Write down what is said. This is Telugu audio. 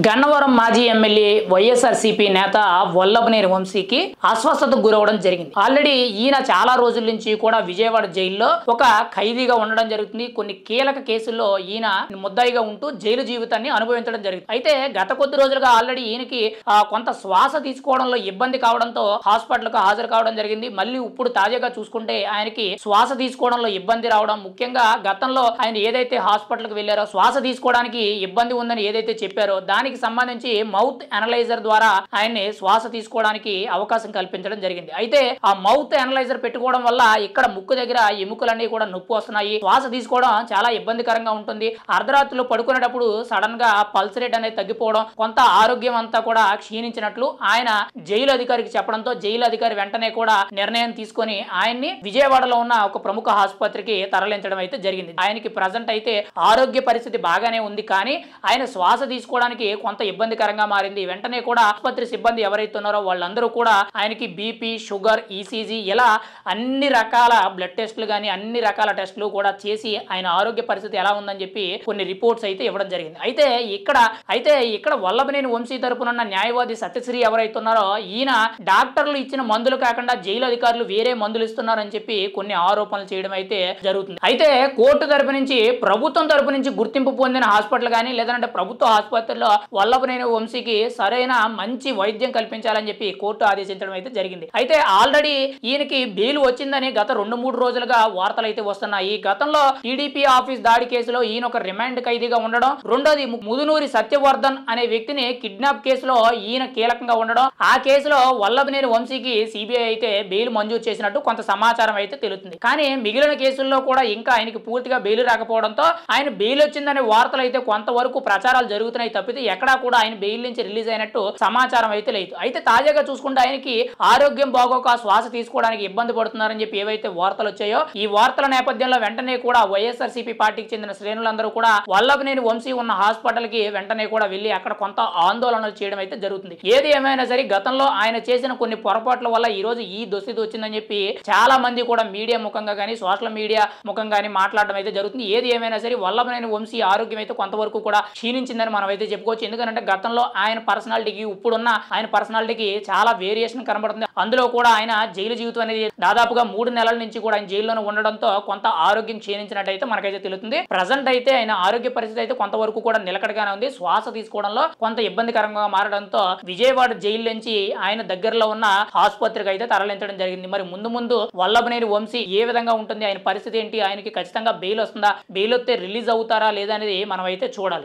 గన్నవరం మాజీ ఎమ్మెల్యే వైఎస్ఆర్సీపీ నేత వల్లభనేని వంశీకి అస్వస్థతకు గురవడం జరిగింది. ఆల్రెడీ ఈయన చాలా రోజుల నుంచి కూడా విజయవాడ జైల్లో ఒక ఖైదీగా ఉండడం జరుగుతుంది. కొన్ని కీలక కేసుల్లో ఈయన ముద్దాయిగా ఉంటూ జైలు జీవితాన్ని అనుభవించడం జరుగుతుంది. అయితే గత కొద్ది రోజులుగా ఆల్రెడీ ఈయనకి కొంత శ్వాస తీసుకోవడంలో ఇబ్బంది కావడంతో హాస్పిటల్కు హాజరు కావడం జరిగింది. మళ్ళీ ఇప్పుడు తాజాగా చూసుకుంటే ఆయనకి శ్వాస తీసుకోవడంలో ఇబ్బంది రావడం, ముఖ్యంగా గతంలో ఆయన ఏదైతే హాస్పిటల్కి వెళ్ళారో శ్వాస తీసుకోవడానికి ఇబ్బంది ఉందని ఏదైతే చెప్పారో దానికి సంబంధించి మౌత్ అనలైజర్ ద్వారా ఆయన్ని శ్వాస తీసుకోవడానికి అవకాశం కల్పించడం జరిగింది. అయితే ఆ మౌత్ అనలైజర్ పెట్టుకోవడం వల్ల ఇక్కడ ముక్కు దగ్గర ఎముకలన్నీ కూడా నొప్పి వస్తున్నాయి. శ్వాస తీసుకోవడం చాలా ఇబ్బందికరంగా ఉంటుంది. అర్ధరాత్రిలో పడుకునేటప్పుడు సడన్ గా పల్స్ రేట్ అనేది తగ్గిపోవడం, కొంత ఆరోగ్యం అంతా కూడా క్షీణించినట్లు ఆయన జైలు అధికారికి చెప్పడంతో జైలు అధికారి వెంటనే కూడా నిర్ణయం తీసుకొని ఆయన్ని విజయవాడలో ఉన్న ఒక ప్రముఖ ఆసుపత్రికి తరలించడం అయితే జరిగింది. ఆయనకి ప్రజెంట్ అయితే ఆరోగ్య పరిస్థితి బాగానే ఉంది, కానీ ఆయన శ్వాస తీసుకోవడానికి కొంత ఇబ్బందికరంగా మారింది. వెంటనే కూడా ఆసుపత్రి సిబ్బంది ఎవరైతే ఉన్నారో వాళ్ళందరూ కూడా ఆయనకి బీపీ, షుగర్, ఈసీజీ ఇలా అన్ని రకాల బ్లడ్ టెస్టులు కానీ అన్ని రకాల టెస్టులు కూడా చేసి ఆయన ఆరోగ్య పరిస్థితి ఎలా ఉందని చెప్పి కొన్ని రిపోర్ట్స్ అయితే ఇవ్వడం జరిగింది. అయితే ఇక్కడ వల్లభనేని వంశీ తరపున ఉన్న న్యాయవాది సత్యశ్రీ ఎవరైతే ఉన్నారో ఈయన డాక్టర్లు ఇచ్చిన మందులు కాకుండా జైలు అధికారులు వేరే మందులు ఇస్తున్నారని చెప్పి కొన్ని ఆరోపణలు చేయడం అయితే జరుగుతుంది. అయితే కోర్టు తరపు నుంచి ప్రభుత్వం తరపు నుంచి గుర్తింపు పొందిన హాస్పిటల్ కానీ లేదంటే ప్రభుత్వ ఆసుపత్రిలో వల్లభనేని వంశీకి సరైన మంచి వైద్యం కల్పించాలని చెప్పి కోర్టు ఆదేశించడం అయితే జరిగింది. అయితే ఆల్రెడీ ఈయనకి బెయిల్ వచ్చిందని గత 2-3 రోజులుగా వార్తలు అయితే వస్తున్నాయి. గతంలో టీడీపీ ఆఫీస్ దాడి కేసులో ఈయన ఒక రిమాండ్ ఖైదీగా ఉండడం, రెండోది ముదునూరి సత్యవర్ధన్ అనే వ్యక్తిని కిడ్నాప్ కేసులో ఈయన కీలకంగా ఉండడం, ఆ కేసులో వల్లభనేని వంశీకి సిబిఐ అయితే బెయిల్ మంజూరు చేసినట్టు కొంత సమాచారం అయితే తెలుస్తుంది. కానీ మిగిలిన కేసుల్లో కూడా ఇంకా ఆయనకి పూర్తిగా బెయిల్ రాకపోవడంతో ఆయన బెయిల్ వచ్చిందనే వార్తలు అయితే కొంతవరకు ప్రచారాలు జరుగుతున్నాయి తప్పితే ఎక్కడా కూడా ఆయన బెయిల్ నుంచి రిలీజ్ అయినట్టు సమాచారం అయితే లేదు. అయితే తాజాగా చూసుకుంటే ఆయనకి ఆరోగ్యం బాగోక శ్వాస తీసుకోవడానికి ఇబ్బంది పడుతున్నారని చెప్పి ఏవైతే వార్తలు వచ్చాయో ఈ వార్తల నేపథ్యంలో వెంటనే కూడా వైఎస్ఆర్సీపీ పార్టీకి చెందిన శ్రేణులందరూ కూడా వల్లభనేని వంశీ ఉన్న హాస్పిటల్ కి వెంటనే కూడా వెళ్లి అక్కడ కొంత ఆందోళనలు చేయడం అయితే జరుగుతుంది. ఏది ఏమైనా సరే గతంలో ఆయన చేసిన కొన్ని పొరపాట్ల వల్ల ఈ రోజు ఈ దుస్థితి వచ్చిందని చెప్పి చాలా మంది కూడా మీడియా ముఖంగా కానీ సోషల్ మీడియా ముఖంగా కానీ మాట్లాడడం అయితే జరుగుతుంది. ఏది ఏమైనా సరే వల్లభనేని వంశీ ఆరోగ్యం అయితే కొంతవరకు కూడా క్షీణించిందని మనం అయితే చెప్పుకోవచ్చు. ఎందుకంటే గతంలో ఆయన పర్సనాలిటీకి ఇప్పుడున్న ఆయన పర్సనాలిటీకి చాలా వేరియేషన్ కనబడుతుంది. అందులో కూడా ఆయన జైలు జీవితం అనేది దాదాపుగా 3 నెలల నుంచి కూడా ఆయన జైల్లోనే ఉండడంతో కొంత ఆరోగ్యం క్షీణించినట్టు అయితే మనకైతే తెలుస్తుంది. ప్రజెంట్ అయితే ఆయన ఆరోగ్య పరిస్థితి అయితే కొంతవరకు కూడా నిలకడగానే ఉంది. శ్వాస తీసుకోవడంలో కొంత ఇబ్బందికరంగా మారడంతో విజయవాడ జైలు నుంచి ఆయన దగ్గరలో ఉన్న ఆసుపత్రికి అయితే తరలించడం జరిగింది. మరి ముందు వల్లభనేని వంశీ ఏ విధంగా ఉంటుంది, ఆయన పరిస్థితి ఏంటి, ఆయనకి ఖచ్చితంగా బెయిల్ వస్తుందా, బెయిల్ వస్తే రిలీజ్ అవుతారా లేదా అనేది మనం అయితే చూడాలి.